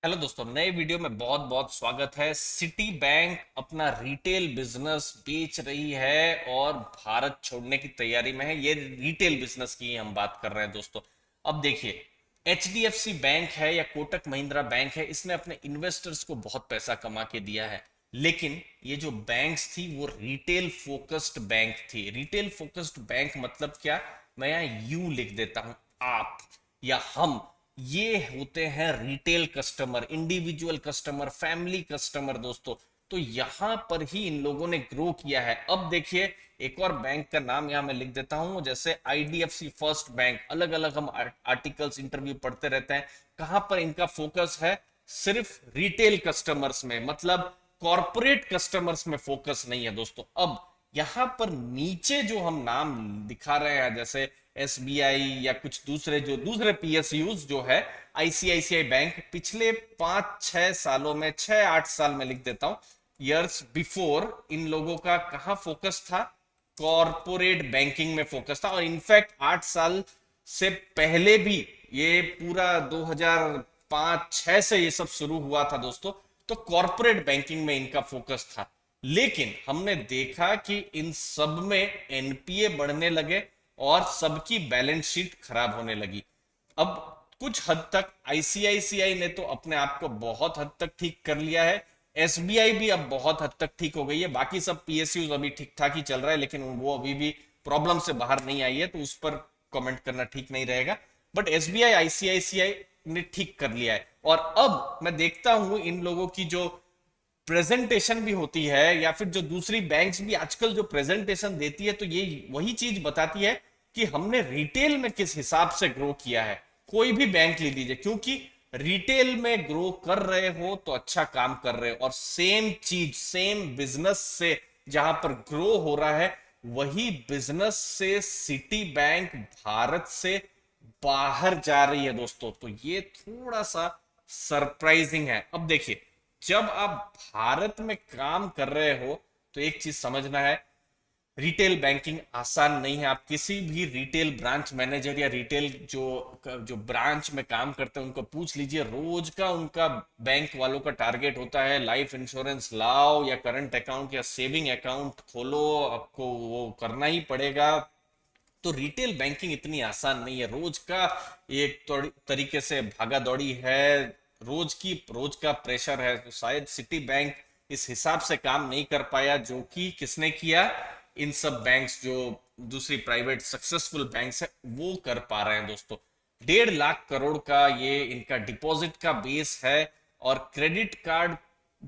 Hello दोस्तों, नए video में बहुत बहुत स्वागत है। सिटी बैंक अपना रिटेल बिजनेस बेच रही है और भारत छोड़ने की तैयारी में है। ये रिटेल बिजनेस की हम बात कर रहे हैं दोस्तों। अब देखिए, एचडीएफसी बैंक है या कोटक महिंद्रा बैंक है, इसने अपने इन्वेस्टर्स को बहुत पैसा कमा के दिया है। लेकिन ये जो बैंक्स थी वो रिटेल फोकस्ड बैंक थी। रिटेल फोकस्ड बैंक मतलब क्या? मैं यहाँ यू लिख देता हूं, आप या हम। ये होते हैं retail customer, individual customer, family customer दोस्तों। तो यहां पर ही इन लोगों ने ग्रो किया है। अब देखिए, एक और बैंक का नाम यहां मैं लिख देता हूं, जैसे आईडीएफसी फर्स्ट बैंक। अलग अलग हम आर्टिकल्स, इंटरव्यू पढ़ते रहते हैं। कहां पर इनका फोकस है? सिर्फ रिटेल कस्टमर्स में, मतलब कॉरपोरेट कस्टमर्स में फोकस नहीं है दोस्तों। अब यहां पर नीचे जो हम नाम दिखा रहे हैं, जैसे एसबीआई या कुछ दूसरे, जो दूसरे पीएसयूज जो है, आईसीआईसीआई बैंक, पिछले 5-6 सालों में, 6-8 साल में लिख देता हूं, ईयर्स बिफोर, इन लोगों का कहां फोकस था? कॉरपोरेट बैंकिंग में फोकस था। और इनफैक्ट 8 साल से पहले भी, ये पूरा 2005-6 से ये सब शुरू हुआ था दोस्तों, तो कॉरपोरेट बैंकिंग में इनका फोकस था। लेकिन हमने देखा कि इन सब में एनपीए बढ़ने लगे और सबकी बैलेंस शीट खराब होने लगी। अब कुछ हद तक आईसीआईसीआई ने तो अपने आप को बहुत हद तक ठीक कर लिया है। एसबीआई भी अब बहुत हद तक ठीक हो गई है। बाकी सब पीएसयूज अभी ठीक ठाक ही चल रहा है, लेकिन वो अभी भी प्रॉब्लम से बाहर नहीं आई है, तो उस पर कमेंट करना ठीक नहीं रहेगा। बट एसबीआई, आईसीआईसीआई ने ठीक कर लिया है। और अब मैं देखता हूं इन लोगों की जो प्रेजेंटेशन भी होती है, या फिर जो दूसरी बैंक्स भी आजकल जो प्रेजेंटेशन देती है, तो ये वही चीज बताती है कि हमने रिटेल में किस हिसाब से ग्रो किया है। कोई भी बैंक ले लीजिए, क्योंकि रिटेल में ग्रो कर रहे हो तो अच्छा काम कर रहे हो, और सेम चीज, सेम बिजनेस से जहां पर ग्रो हो रहा है, वही बिजनेस से सिटी बैंक भारत से बाहर जा रही है दोस्तों। तो ये थोड़ा सा सरप्राइजिंग है। अब देखिए, जब आप भारत में काम कर रहे हो तो एक चीज समझना है, रिटेल बैंकिंग आसान नहीं है। आप किसी भी रिटेल ब्रांच मैनेजर या रिटेल जो जो ब्रांच में काम करते हैं उनको पूछ लीजिए, रोज का उनका बैंक वालों का टारगेट होता है, लाइफ इंश्योरेंस लाओ या करंट अकाउंट या सेविंग अकाउंट खोलो, आपको वो करना ही पड़ेगा। तो रिटेल बैंकिंग इतनी आसान नहीं है। रोज का एक तरीके से भागा दौड़ी है, रोज का प्रेशर है। तो शायद सिटी बैंक इस हिसाब से काम नहीं कर पाया जो कि किसने किया, इन सब बैंक्स, जो दूसरी प्राइवेट सक्सेसफुल बैंक्स है, वो कर पा रहे हैं दोस्तों। 1.5 लाख करोड़ का ये इनका डिपॉजिट का बेस है। और क्रेडिट कार्ड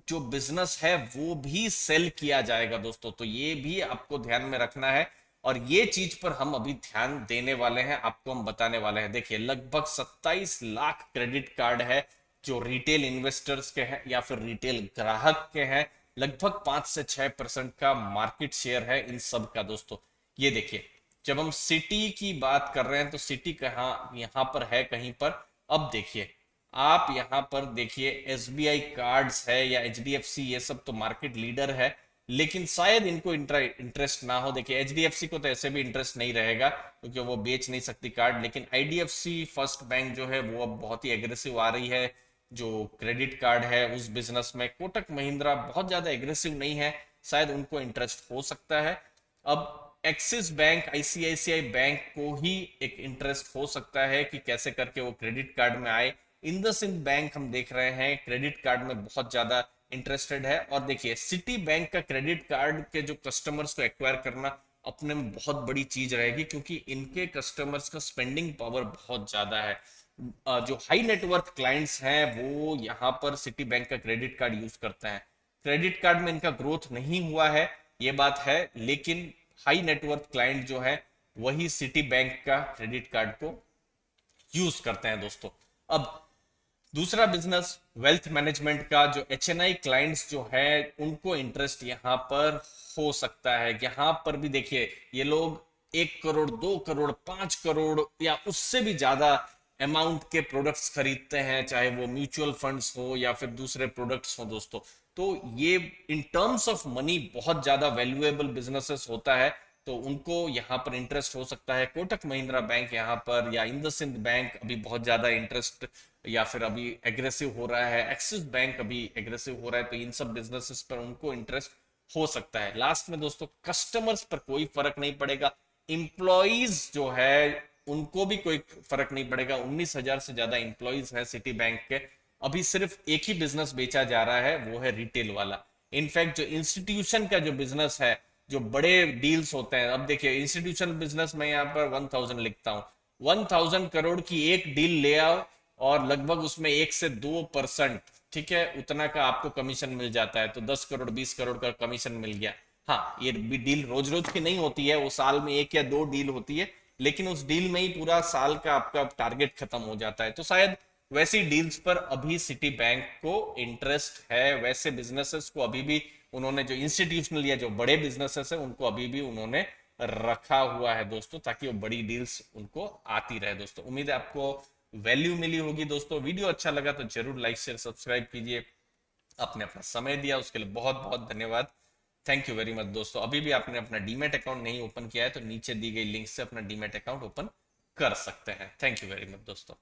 जो बिजनेस है वो भी सेल किया जाएगा दोस्तों, तो ये भी आपको ध्यान में रखना है। और ये चीज पर हम अभी ध्यान देने वाले हैं, आपको हम बताने वाले हैं। देखिए, लगभग 27 लाख क्रेडिट कार्ड है जो रिटेल इन्वेस्टर्स के हैं या फिर रिटेल ग्राहक के हैं। लगभग 5 से 6% का मार्केट शेयर है इन सब का दोस्तों। ये देखिए, जब हम सिटी की बात कर रहे हैं तो सिटी कहाँ, यहाँ पर है कहीं पर। अब देखिए, आप यहां पर देखिए, एसबीआई कार्ड्स है या एचडीएफसी, ये सब तो मार्केट लीडर है, लेकिन शायद इनको इंटरेस्ट ना हो। देखिए, एचडीएफसी को तो ऐसे भी इंटरेस्ट नहीं रहेगा क्योंकि वो बेच नहीं सकती कार्ड, लेकिन आईडीएफसी फर्स्ट बैंक जो है वो अब बहुत ही एग्रेसिव आ रही है जो क्रेडिट कार्ड है उस बिजनेस में। कोटक महिंद्रा बहुत ज्यादा एग्रेसिव नहीं है, शायद उनको इंटरेस्ट हो सकता है। अब एक्सिस बैंक, आईसीआईसीआई बैंक को ही एक इंटरेस्ट हो सकता है कि कैसे करके वो क्रेडिट कार्ड में आए। इंडसइंड बैंक हम देख रहे हैं क्रेडिट कार्ड में बहुत ज्यादा इंटरेस्टेड है। और देखिए, सिटी बैंक का क्रेडिट कार्ड के जो कस्टमर्स को एक्वायर करना अपने में बहुत बड़ी चीज रहेगी, क्योंकि इनके कस्टमर्स का स्पेंडिंग पावर बहुत ज्यादा है। जो हाई नेटवर्थ क्लाइंट्स हैं वो यहाँ पर सिटी बैंक का क्रेडिट कार्ड यूज करते हैं। क्रेडिट कार्ड में इनका ग्रोथ नहीं हुआ है, ये बात है, लेकिन हाई नेटवर्थ क्लाइंट जो है वही सिटी बैंक का क्रेडिट कार्ड को यूज करते हैं दोस्तों। अब दूसरा बिजनेस वेल्थ मैनेजमेंट का, जो एचएनआई क्लाइंट्स जो है उनको इंटरेस्ट यहाँ पर हो सकता है। यहाँ पर भी देखिए, ये लोग 1 करोड़, 2 करोड़, 5 करोड़ या उससे भी ज्यादा अमाउंट के प्रोडक्ट्स खरीदते हैं, चाहे वो म्यूचुअल फंड्स हो या फिर दूसरे प्रोडक्ट्स हो दोस्तों। तो ये इन टर्म्स ऑफ मनी बहुत ज्यादा वैल्यूएबल बिजनेसेस होता है। तो उनको यहाँ पर इंटरेस्ट हो सकता है। कोटक महिंद्रा बैंक यहाँ पर या इंडसइंड बैंक अभी बहुत ज्यादा इंटरेस्ट या फिर अभी एग्रेसिव हो रहा है, एक्सिस बैंक अभी एग्रेसिव हो रहा है, तो इन सब बिजनेसेस पर उनको इंटरेस्ट हो सकता है। लास्ट में दोस्तों कस्टमर्स पर कोई फर्क नहीं पड़ेगा, इंप्लॉइज जो है उनको भी कोई फर्क नहीं पड़ेगा। 19,000 से ज्यादा इंप्लॉइज हैं सिटी बैंक के। अभी सिर्फ एक ही बिजनेस बेचा जा रहा है, वो है रिटेल वाला। इनफैक्ट जो इंस्टीट्यूशन का जो बिजनेस है, जो बड़े डील्स होते हैं, अब देखिए इंस्टीट्यूशन बिजनेस में यहाँ पर 1000 लिखता हूँ, 1000 करोड़ की एक डील ले आओ और लगभग उसमें 1 से 2%, ठीक है, उतना का आपको कमीशन मिल जाता है। तो 10 करोड़ 20 करोड़ का कमीशन मिल गया। हाँ, ये भी डील रोज रोज की नहीं होती है, वो साल में 1 या 2 डील होती है, लेकिन उस डील में ही पूरा साल का आपका टारगेट खत्म हो जाता है। तो शायद वैसी डील्स पर अभी सिटी बैंक को इंटरेस्ट है, वैसे बिजनेसेस को अभी भी उन्होंने, जो इंस्टीट्यूशनल या जो बड़े बिजनेसेस है उनको अभी भी उन्होंने रखा हुआ है दोस्तों, ताकि वो बड़ी डील्स उनको आती रहे। दोस्तों उम्मीद है आपको वैल्यू मिली होगी। दोस्तों वीडियो अच्छा लगा तो जरूर लाइक शेयर सब्सक्राइब कीजिए। आपने अपना समय दिया उसके लिए बहुत बहुत धन्यवाद। थैंक यू वेरी मच दोस्तों। अभी भी आपने अपना डीमैट अकाउंट नहीं ओपन किया है तो नीचे दी गई लिंक से अपना डीमैट अकाउंट ओपन कर सकते हैं। थैंक यू वेरी मच दोस्तों।